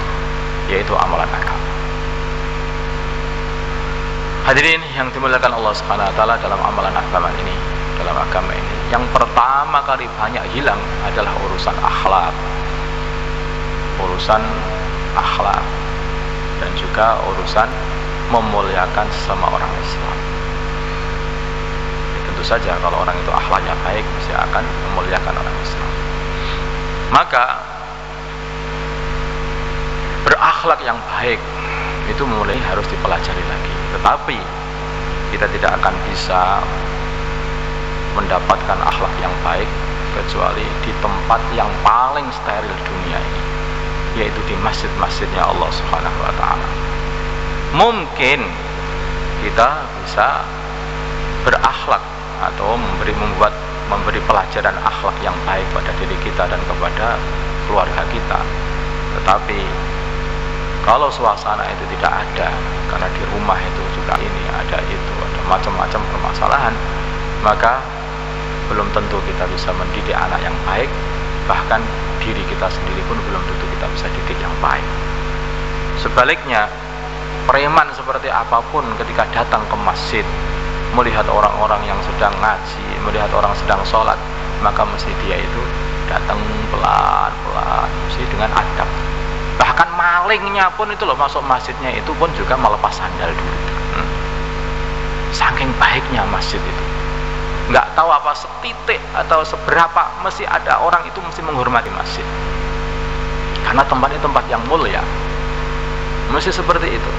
yaitu amalan agama. Hadirin yang dimuliakan Allah Subhanahu wa taala, dalam amalan agama ini, dalam agama ini, yang pertama kali banyak hilang adalah urusan akhlak. Urusan akhlak dan juga urusan memuliakan sesama orang Islam. Tentu saja kalau orang itu akhlaknya baik, mesti akan memuliakan orang Islam. Maka berakhlak yang baik itu mulai harus dipelajari lagi. Tetapi kita tidak akan bisa mendapatkan akhlak yang baik kecuali di tempat yang paling steril dunia ini, yaitu di masjid-masjidnya Allah Subhanahu wa taala. Mungkin kita bisa berakhlak atau memberi pelajaran akhlak yang baik pada diri kita dan kepada keluarga kita. Tetapi kalau suasana itu tidak ada, karena di rumah itu juga ini ada itu, ada macam-macam permasalahan, maka belum tentu kita bisa mendidik anak yang baik. Bahkan diri kita sendiri pun belum tentu kita bisa didik yang baik. Sebaliknya, preman seperti apapun ketika datang ke masjid, melihat orang-orang yang sedang ngaji, melihat orang sedang sholat, maka mesti dia itu datang pelan-pelan, mesti dengan adab. Bahkan malingnya pun itu loh, masuk masjidnya itu pun juga melepas sandal dulu. Saking baiknya masjid itu, nggak tahu apa setitik atau seberapa, mesti ada orang itu mesti menghormati masjid, karena tempat ini tempat yang mulia, mesti seperti itu.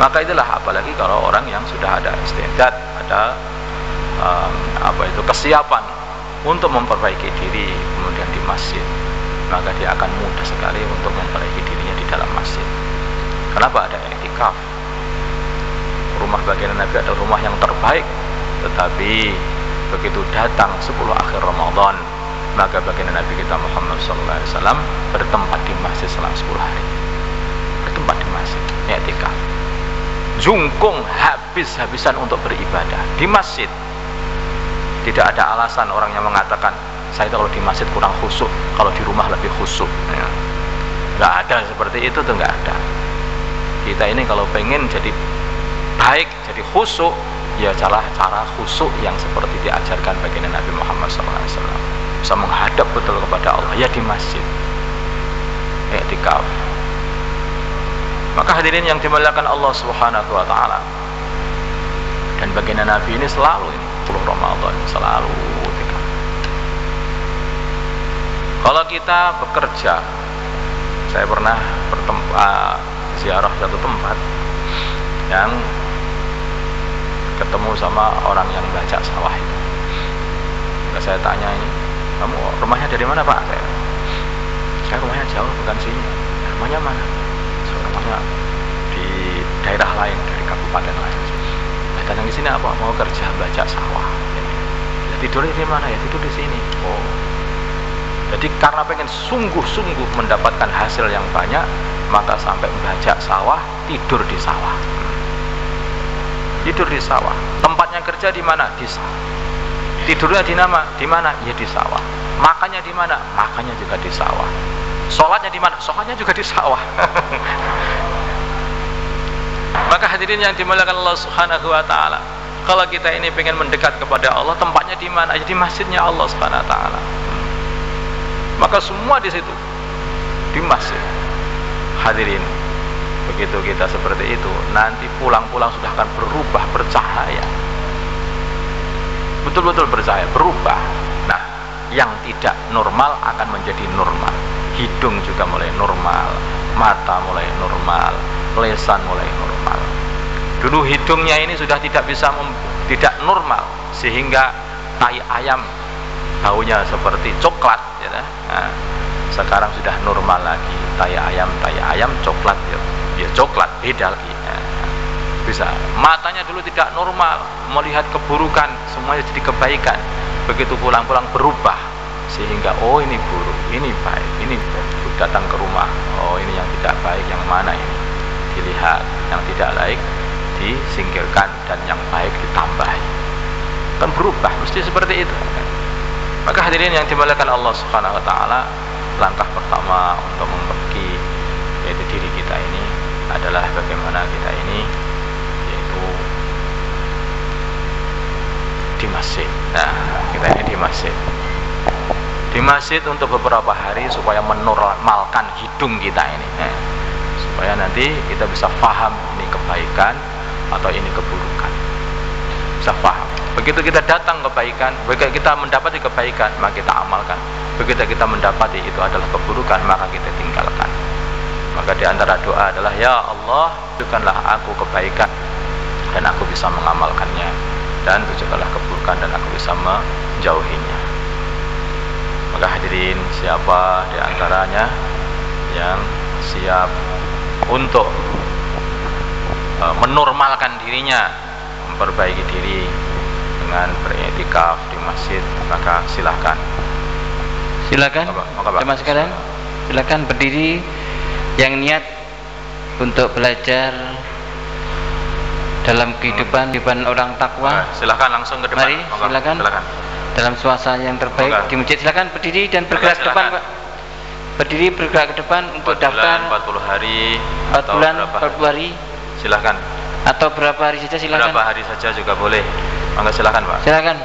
Maka itulah, apalagi kalau orang yang sudah ada istiadat, ada kesiapan untuk memperbaiki diri kemudian di masjid, maka dia akan mudah sekali untuk memperbaiki dirinya di dalam masjid. Kenapa ada i'tikaf? Rumah baginda Nabi adalah rumah yang terbaik, tetapi begitu datang 10 akhir Ramadan, maka baginda Nabi kita Muhammad SAW bertempat di masjid selama 10 hari. Bertempat di masjid, i'tikaf. Jungkung habis-habisan untuk beribadah di masjid. Tidak ada alasan orang yang mengatakan, saya itu kalau di masjid kurang khusyuk, kalau di rumah lebih khusyuk. Ya. Nggak ada seperti itu tuh, nggak ada. Kita ini kalau pengen jadi baik, jadi khusyuk, ya cara khusyuk yang seperti diajarkan baginda Nabi Muhammad SAW. Bisa menghadap betul kepada Allah, ya di masjid, i'tikaf. Maka hadirin yang dimuliakan Allah Subhanahu wa taala, dan baginda Nabi ini selalu 10 Ramadan selalu i'tikaf. Kalau kita bekerja, saya pernah ziarah satu tempat yang ketemu sama orang yang baca sawah itu. Maka saya tanya, ini kamu rumahnya dari mana Pak? Saya rumahnya jauh, bukan sini. Rumahnya mana? Rumahnya di daerah lain, dari kabupaten lain. Datang di sini apa? Mau kerja baca sawah. Ya, tidurnya di mana? Ya tidur di sini. Oh. Jadi karena pengen sungguh-sungguh mendapatkan hasil yang banyak, maka sampai membaca sawah, tidur di sawah. Tidur di sawah. Tempatnya kerja di mana? Di sawah. Tidurnya di mana? Ya di sawah. Makannya di mana? Makannya juga di sawah. Sholatnya di mana? Sholatnya juga di sawah. Maka hadirin yang dimuliakan Allah Subhanahu wa taala, kalau kita ini pengen mendekat kepada Allah, tempatnya di mana? Ya di masjidnya Allah Subhanahu wa taala. Maka semua di situ, di masjid. Hadirin, begitu kita seperti itu, nanti pulang-pulang sudah akan berubah, bercahaya. Betul-betul bercahaya, berubah. Nah, yang tidak normal akan menjadi normal. Hidung juga mulai normal, mata mulai normal, lisan mulai normal. Dulu hidungnya ini sudah tidak bisa tidak normal, sehingga tai ayam baunya seperti coklat, ya. Nah, sekarang sudah normal lagi. Tai ayam coklat, ya coklat, beda lagi. Nah, bisa. Matanya dulu tidak normal, melihat keburukan, semuanya jadi kebaikan. Begitu pulang-pulang berubah, sehingga oh ini buruk, ini baik, ini datang ke rumah, oh ini yang tidak baik, yang mana ini, dilihat, yang tidak baik disingkirkan, dan yang baik ditambahi. Kan berubah, mesti seperti itu. Maka hadirin yang dimuliakan Allah Subhanahu wa taala, langkah pertama untuk memperbaiki yaitu diri kita ini adalah bagaimana kita ini yaitu di masjid. Nah, kita ini di masjid. Di masjid untuk beberapa hari supaya menormalkan hidung kita ini. Supaya nanti kita bisa paham ini kebaikan atau ini keburukan. Bisa paham. Begitu kita datang kebaikan, begitu kita mendapati kebaikan, maka kita amalkan. Begitu kita mendapati itu adalah keburukan, maka kita tinggalkan. Maka di antara doa adalah, ya Allah, tunjukkanlah aku kebaikan dan aku bisa mengamalkannya, dan tunjukkanlah keburukan dan aku bisa menjauhinya. Maka hadirin, siapa di antaranya yang siap untuk menormalkan dirinya, memperbaiki diri dengan beriktikaf di masjid, maka silahkan. Teman sekalian, silakan berdiri yang niat untuk belajar dalam kehidupan orang takwa. Silahkan langsung ke depan. Mari, silakan. Dalam suasana yang terbaik di masjid, silakan berdiri dan bergerak ke depan, Pak. Berdiri bergerak ke depan untuk daftar 40 hari 4 bulan 40 hari. Silahkan. Atau berapa hari saja silakan. Berapa hari saja juga boleh. Maka silakan, Pak. Silakan.